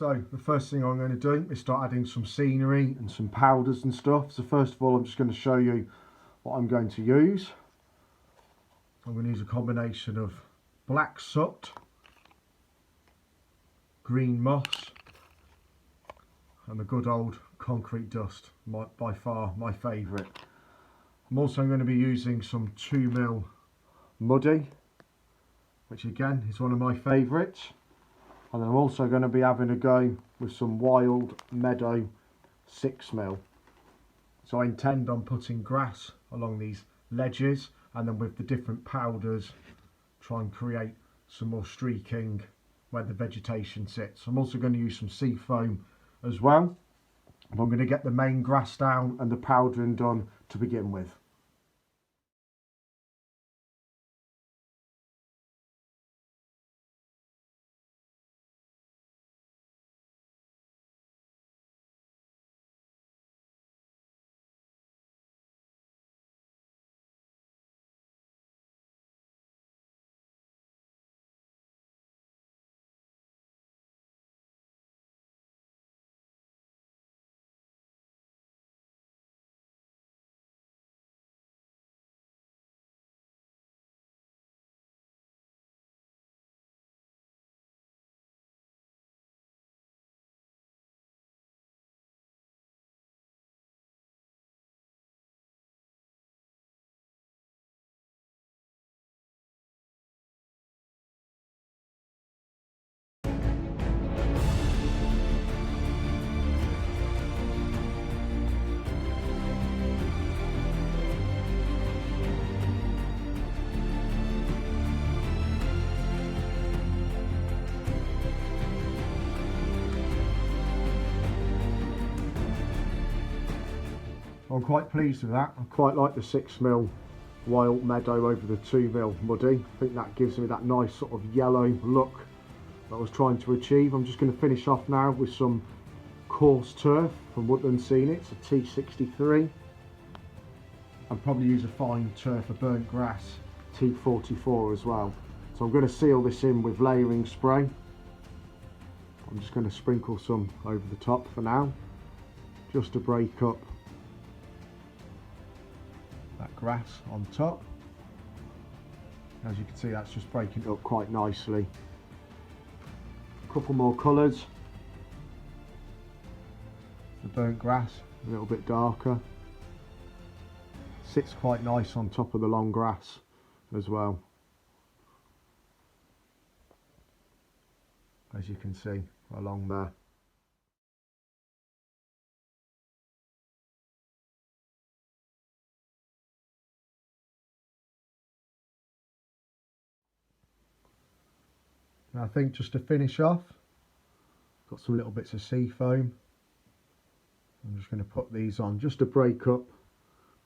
So the first thing I'm going to do is start adding some scenery and some powders and stuff. So first of all, I'm just going to show you what I'm going to use. I'm going to use a combination of black soot, green moss and the good old concrete dust, by far my favourite. I'm also going to be using some 2mm muddy, which again is one of my favourites. And then I'm also going to be having a go with some wild meadow 6mm. So I intend on putting grass along these ledges, and then with the different powders try and create some more streaking where the vegetation sits. I'm also going to use some sea foam as well. I'm going to get the main grass down and the powdering done to begin with. I'm quite pleased with that. I quite like the 6mm wild meadow over the 2mm muddy. I think that gives me that nice sort of yellow look that I was trying to achieve. I'm just going to finish off now with some coarse turf from Woodland Scenics, a T63. I'll probably use a fine turf of burnt grass, T44 as well. So I'm going to seal this in with layering spray. I'm just going to sprinkle some over the top for now, just to break up that grass on top. As you can see, that's just breaking it up quite nicely. A couple more colours. The burnt grass, a little bit darker. Sits quite nice on top of the long grass as well, as you can see along there. Now I think just to finish off, got some little bits of sea foam. I'm just going to put these on just to break up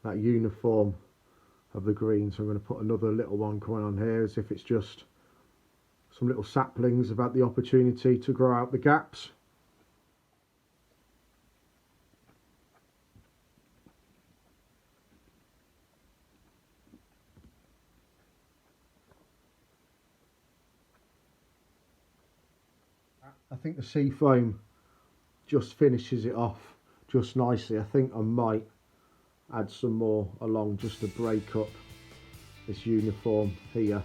that uniform of the green. So I'm going to put another little one coming on here, as if it's just some little saplings have had the opportunity to grow out the gaps. I think the sea foam just finishes it off just nicely. I think I might add some more along just to break up this uniform here.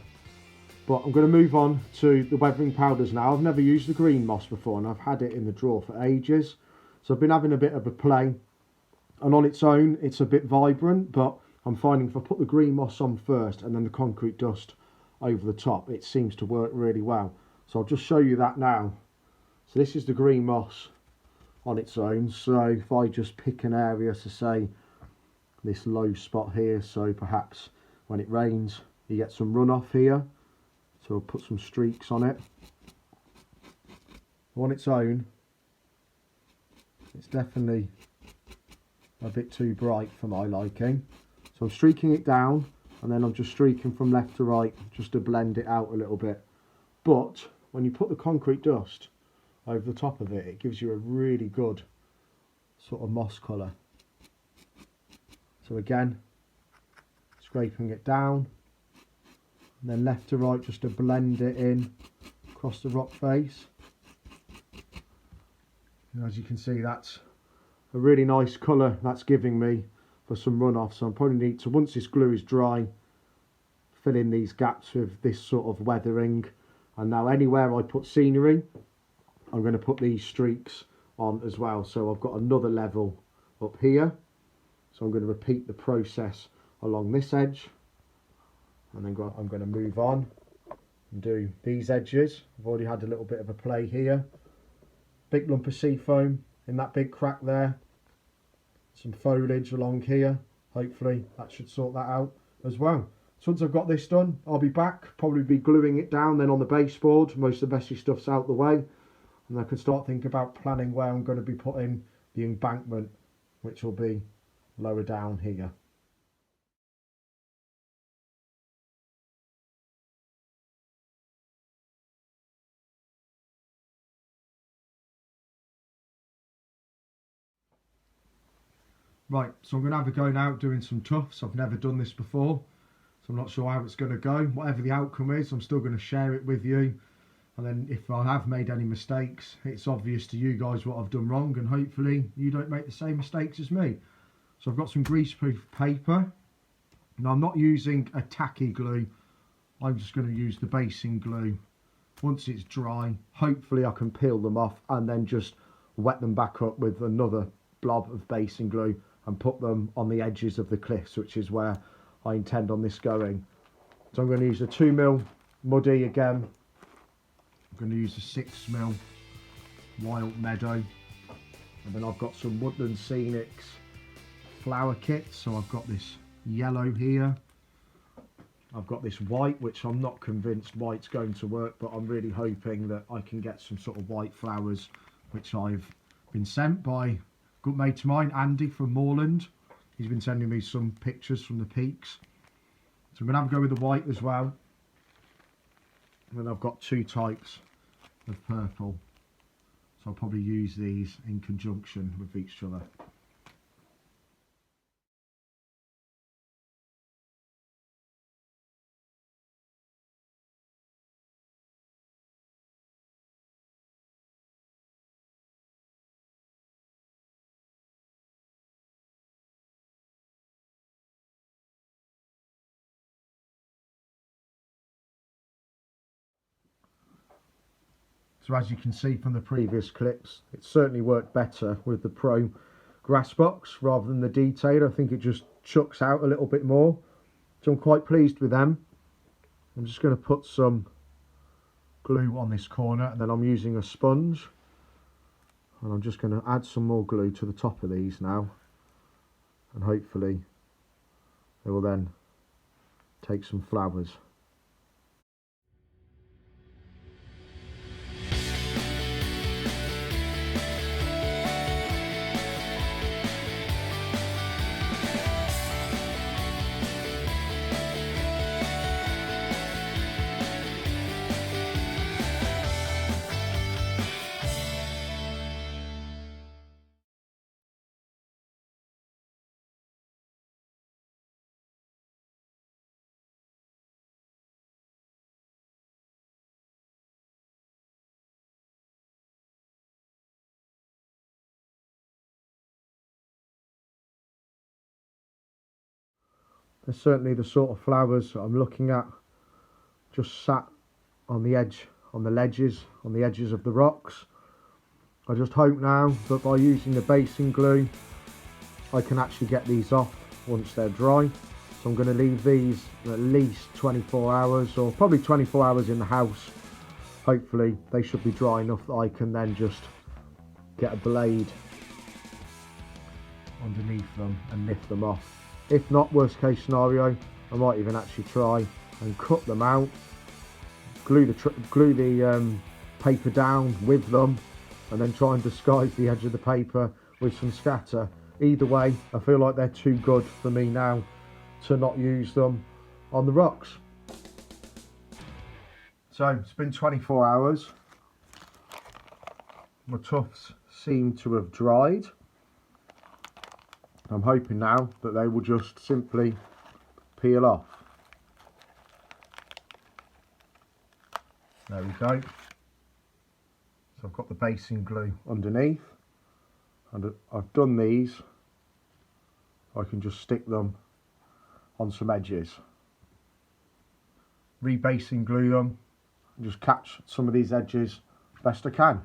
But I'm going to move on to the weathering powders now. I've never used the green moss before, and I've had it in the drawer for ages. So I've been having a bit of a play, and on its own it's a bit vibrant, but I'm finding if I put the green moss on first and then the concrete dust over the top, it seems to work really well. So I'll just show you that now. So this is the green moss on its own. So if I just pick an area, to say this low spot here, so perhaps when it rains you get some runoff here, so I'll put some streaks on it. On its own it's definitely a bit too bright for my liking, so I'm streaking it down, and then I'm just streaking from left to right just to blend it out a little bit. But when you put the concrete dust over the top of it, it gives you a really good sort of moss colour. So again, scraping it down, and then left to right just to blend it in across the rock face. And as you can see, that's a really nice colour that's giving me for some runoff. So I probably need to, once this glue is dry, fill in these gaps with this sort of weathering. And now anywhere I put scenery, I'm going to put these streaks on as well. So I've got another level up here. So I'm going to repeat the process along this edge. And then I'm going to move on and do these edges. I've already had a little bit of a play here. Big lump of sea foam in that big crack there. Some foliage along here. Hopefully that should sort that out as well. So once I've got this done, I'll be back. Probably be gluing it down then on the baseboard. Most of the messy stuff's out the way. And I can start thinking about planning where I'm going to be putting the embankment, which will be lower down here. Right, so I'm going to have a go now doing some tufts. I've never done this before, so I'm not sure how it's going to go. Whatever the outcome is, I'm still going to share it with you. And then if I have made any mistakes, it's obvious to you guys what I've done wrong, and hopefully you don't make the same mistakes as me. So I've got some greaseproof paper. Now I'm not using a tacky glue. I'm just going to use the basing glue. Once it's dry, hopefully I can peel them off and then just wet them back up with another blob of basing glue and put them on the edges of the cliffs, which is where I intend on this going. So I'm going to use a 2mm muddy again. I'm going to use a 6mm wild meadow, and then I've got some Woodland Scenics flower kits. So I've got this yellow here, I've got this white, which I'm not convinced white's going to work, but I'm really hoping that I can get some sort of white flowers, which I've been sent by a good mate of mine, Andy from Moorland. He's been sending me some pictures from the peaks. So I'm going to have a go with the white as well. And then I've got two types of purple. So I'll probably use these in conjunction with each other. So as you can see from the previous clips, it certainly worked better with the Pro grass box rather than the Detail. I think it just chucks out a little bit more. So I'm quite pleased with them. I'm just going to put some glue on this corner, and then I'm using a sponge. And I'm just going to add some more glue to the top of these now. And hopefully they will then take some flowers. They're certainly the sort of flowers that I'm looking at, just sat on the edge, on the ledges, on the edges of the rocks. I just hope now that by using the basing glue I can actually get these off once they're dry. So I'm going to leave these at least 24 hours, or probably 24 hours in the house. Hopefully they should be dry enough that I can then just get a blade underneath them and lift them off. If not, worst case scenario, I might even actually try and cut them out, glue the paper down with them, and then try and disguise the edge of the paper with some scatter. Either way, I feel like they're too good for me now to not use them on the rocks. So it's been 24 hours. My tufts seem to have dried. I'm hoping now that they will just simply peel off. There we go. So I've got the basing glue underneath. And I've done these. I can just stick them on some edges. Rebasing glue them and just catch some of these edges best I can.